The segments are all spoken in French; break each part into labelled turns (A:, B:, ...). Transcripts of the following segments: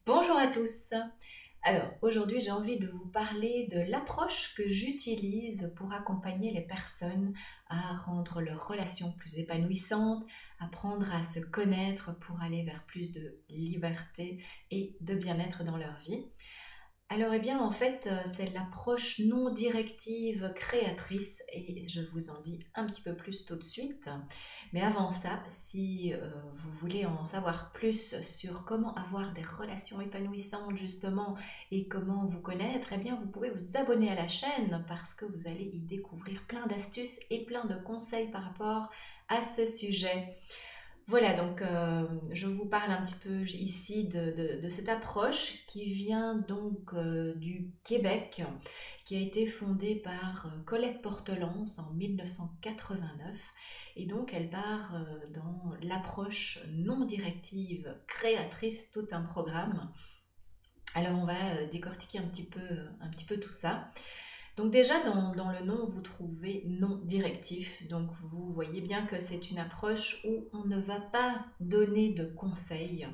A: Bonjour à tous. Alors aujourd'hui j'ai envie de vous parler de l'approche que j'utilise pour accompagner les personnes à rendre leurs relations plus épanouissantes, apprendre à se connaître pour aller vers plus de liberté et de bien-être dans leur vie. Alors, eh bien, en fait, c'est l'approche non directive créatrice et je vous en dis un petit peu plus tout de suite. Mais avant ça, si vous voulez en savoir plus sur comment avoir des relations épanouissantes justement et comment vous connaître, eh bien, vous pouvez vous abonner à la chaîne parce que vous allez y découvrir plein d'astuces et plein de conseils par rapport à ce sujet. Voilà, donc je vous parle un petit peu ici de cette approche qui vient donc du Québec, qui a été fondée par Colette Portelance en 1989. Et donc elle part dans l'approche non directive, créatrice, tout un programme. Alors on va décortiquer un petit peu tout ça. Donc déjà dans le nom, vous trouvez non directif. Donc vous voyez bien que c'est une approche où on ne va pas donner de conseils.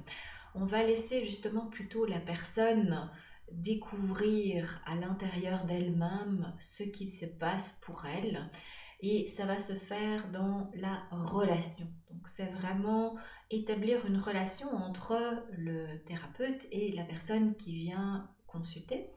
A: On va laisser justement plutôt la personne découvrir à l'intérieur d'elle-même ce qui se passe pour elle. Et ça va se faire dans la relation. Donc c'est vraiment établir une relation entre le thérapeute et la personne qui vient consulter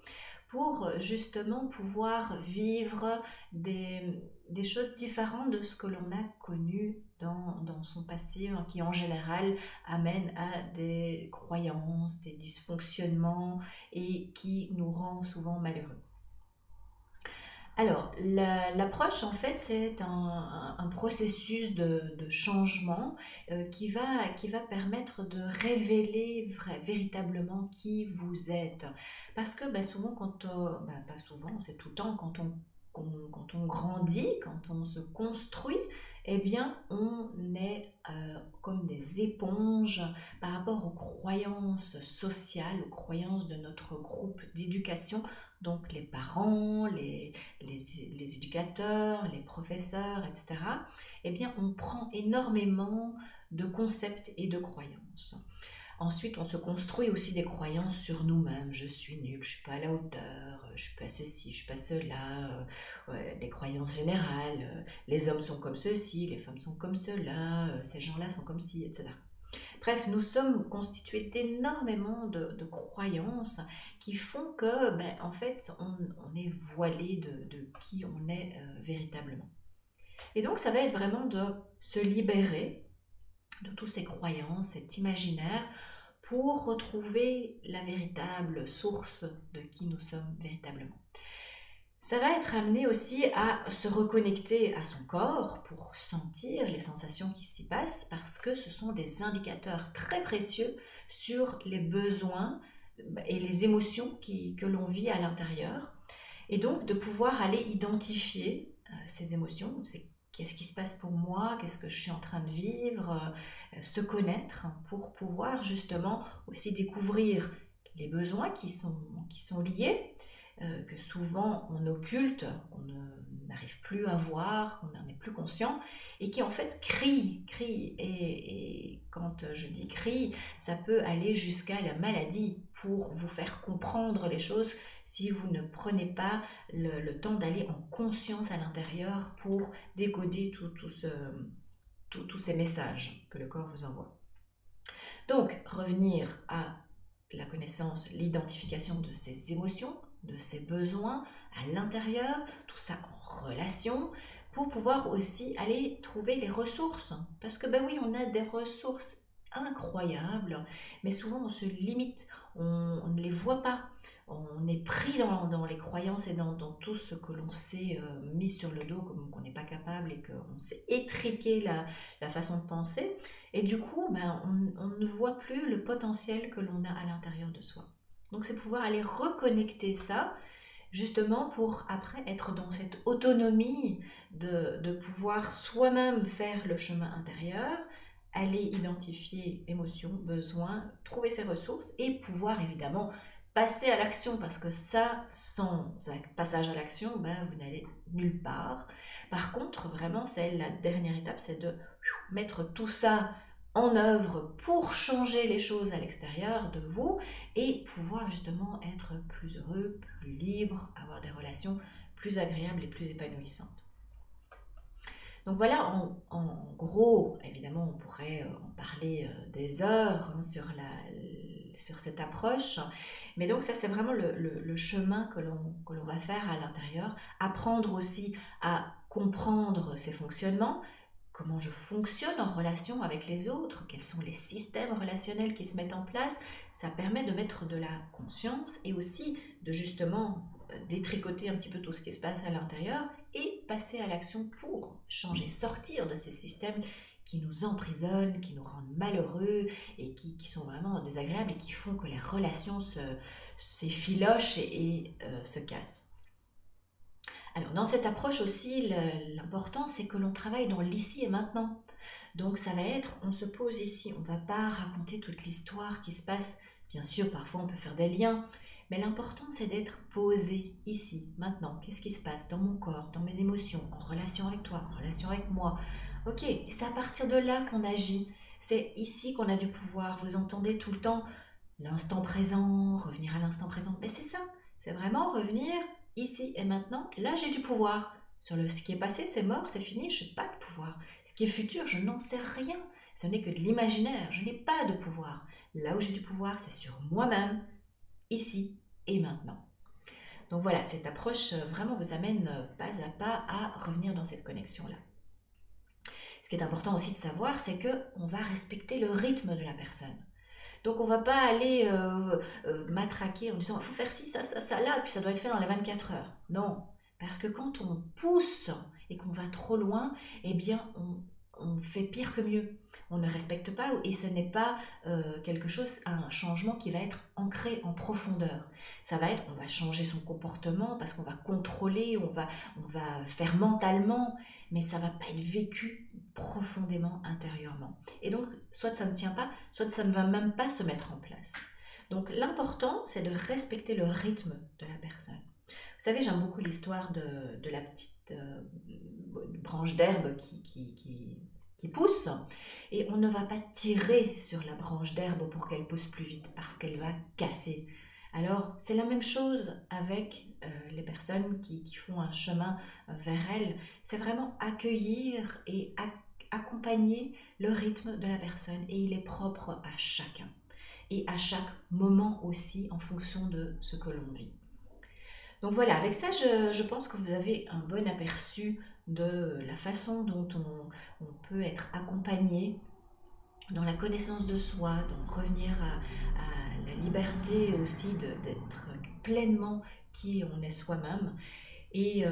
A: pour justement pouvoir vivre des choses différentes de ce que l'on a connu dans son passé, hein, qui en général amène à des croyances, des dysfonctionnements et qui nous rend souvent malheureux. Alors, l'approche, en fait, c'est un processus de changement qui va permettre de révéler véritablement qui vous êtes. Parce que bah, souvent, pas souvent, c'est tout le temps, quand on grandit, quand on se construit, eh bien, on est comme des éponges par rapport aux croyances sociales, aux croyances de notre groupe d'éducation, donc les parents, les éducateurs, les professeurs, etc., eh bien, on prend énormément de concepts et de croyances. Ensuite, on se construit aussi des croyances sur nous-mêmes. Je suis nul, je suis pas à la hauteur, je suis pas ceci, je suis pas cela. Ouais, les croyances générales, les hommes sont comme ceci, les femmes sont comme cela, ces gens-là sont comme ci, etc. Bref, nous sommes constitués d'énormément de croyances qui font que, ben, en fait, on est voilé de qui on est véritablement. Et donc, ça va être vraiment de se libérer de toutes ces croyances, cet imaginaire, pour retrouver la véritable source de qui nous sommes véritablement. Ça va être amené aussi à se reconnecter à son corps pour sentir les sensations qui s'y passent parce que ce sont des indicateurs très précieux sur les besoins et les émotions que l'on vit à l'intérieur. Et donc de pouvoir aller identifier ces émotions, c'est qu'est-ce qui se passe pour moi, qu'est-ce que je suis en train de vivre, se connaître pour pouvoir justement aussi découvrir les besoins qui sont liés, que souvent on occulte, qu'on n'arrive plus à voir, qu'on n'en est plus conscient, et qui en fait crie. Et quand je dis crie, ça peut aller jusqu'à la maladie pour vous faire comprendre les choses si vous ne prenez pas le temps d'aller en conscience à l'intérieur pour décoder tous ces messages que le corps vous envoie. Donc, revenir à la connaissance, l'identification de ses émotions, de ses besoins à l'intérieur, tout ça en relation, pour pouvoir aussi aller trouver les ressources. Parce que ben oui, on a des ressources incroyables, mais souvent on se limite, on ne les voit pas. On est pris dans les croyances et dans tout ce que l'on s'est mis sur le dos, comme qu'on n'est pas capable et qu'on s'est étriqué la façon de penser. Et du coup, ben, on ne voit plus le potentiel que l'on a à l'intérieur de soi. Donc c'est pouvoir aller reconnecter ça, justement pour après être dans cette autonomie de pouvoir soi-même faire le chemin intérieur, aller identifier émotions, besoins, trouver ses ressources et pouvoir évidemment passer à l'action parce que ça, sans passage à l'action, ben, vous n'allez nulle part. Par contre, vraiment, c'est la dernière étape, c'est de mettre tout ça en œuvre pour changer les choses à l'extérieur de vous et pouvoir justement être plus heureux, plus libre, avoir des relations plus agréables et plus épanouissantes. Donc voilà, en gros, évidemment, on pourrait en parler des heures hein, sur cette approche, mais donc ça c'est vraiment le chemin que l'on va faire à l'intérieur, apprendre aussi à comprendre ces fonctionnements, comment je fonctionne en relation avec les autres, quels sont les systèmes relationnels qui se mettent en place, ça permet de mettre de la conscience et aussi de justement détricoter un petit peu tout ce qui se passe à l'intérieur et passer à l'action pour changer, sortir de ces systèmes qui nous emprisonnent, qui nous rendent malheureux et qui sont vraiment désagréables et qui font que les relations s'effilochent et se cassent. Alors dans cette approche aussi, l'important c'est que l'on travaille dans l'ici et maintenant. Donc ça va être, on se pose ici, on ne va pas raconter toute l'histoire qui se passe. Bien sûr, parfois on peut faire des liens, mais l'important c'est d'être posé ici, maintenant. Qu'est-ce qui se passe dans mon corps, dans mes émotions, en relation avec toi, en relation avec moi. Ok, et c'est à partir de là qu'on agit. C'est ici qu'on a du pouvoir. Vous entendez tout le temps l'instant présent, revenir à l'instant présent. Mais c'est ça, c'est vraiment revenir ici et maintenant. Là, j'ai du pouvoir. Ce qui est passé, c'est mort, c'est fini, je n'ai pas de pouvoir. Ce qui est futur, je n'en sais rien. Ce n'est que de l'imaginaire, je n'ai pas de pouvoir. Là où j'ai du pouvoir, c'est sur moi-même, ici et maintenant. Donc voilà, cette approche vraiment vous amène pas à pas à revenir dans cette connexion-là. Ce qui est important aussi de savoir, c'est qu'on va respecter le rythme de la personne. Donc on ne va pas aller matraquer en disant il faut faire ci, ça, là, puis ça doit être fait dans les 24 heures. Non, parce que quand on pousse et qu'on va trop loin, eh bien on fait pire que mieux. On ne respecte pas et ce n'est pas quelque chose, un changement qui va être ancré en profondeur. Ça va être, on va changer son comportement parce qu'on va contrôler, on va faire mentalement, mais ça ne va pas être vécu profondément intérieurement. Et donc, soit ça ne tient pas, soit ça ne va même pas se mettre en place. Donc, l'important, c'est de respecter le rythme de la personne. Vous savez, j'aime beaucoup l'histoire de la petite branche d'herbe qui pousse. Et on ne va pas tirer sur la branche d'herbe pour qu'elle pousse plus vite parce qu'elle va casser. Alors, c'est la même chose avec les personnes qui font un chemin vers elles. C'est vraiment accueillir et accompagner le rythme de la personne. Et il est propre à chacun. Et à chaque moment aussi en fonction de ce que l'on vit. Donc voilà, avec ça, je pense que vous avez un bon aperçu de la façon dont on peut être accompagné dans la connaissance de soi, dans revenir à la liberté aussi d'être pleinement qui on est soi-même. Et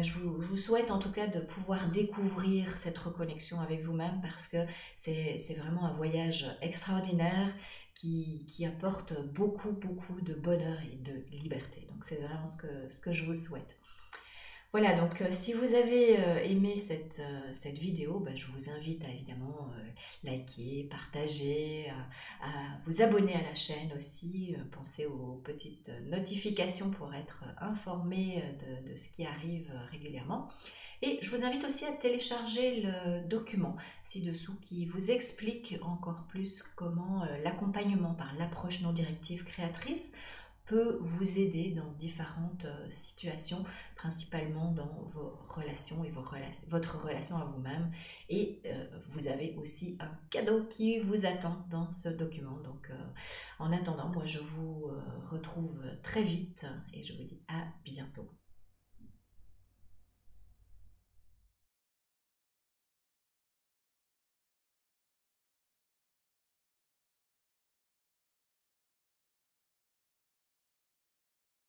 A: je vous souhaite en tout cas de pouvoir découvrir cette reconnexion avec vous-même parce que c'est vraiment un voyage extraordinaire qui apporte beaucoup, beaucoup de bonheur et de liberté. Donc c'est vraiment ce que je vous souhaite. Voilà, donc si vous avez aimé cette vidéo, je vous invite à évidemment liker, partager, à vous abonner à la chaîne aussi. Pensez aux petites notifications pour être informé de ce qui arrive régulièrement. Et je vous invite aussi à télécharger le document ci-dessous qui vous explique encore plus comment l'accompagnement par l'approche non directive créatrice peut vous aider dans différentes situations, principalement dans vos relations et votre relation à vous-même. Et vous avez aussi un cadeau qui vous attend dans ce document. Donc en attendant, moi je vous retrouve très vite et je vous dis à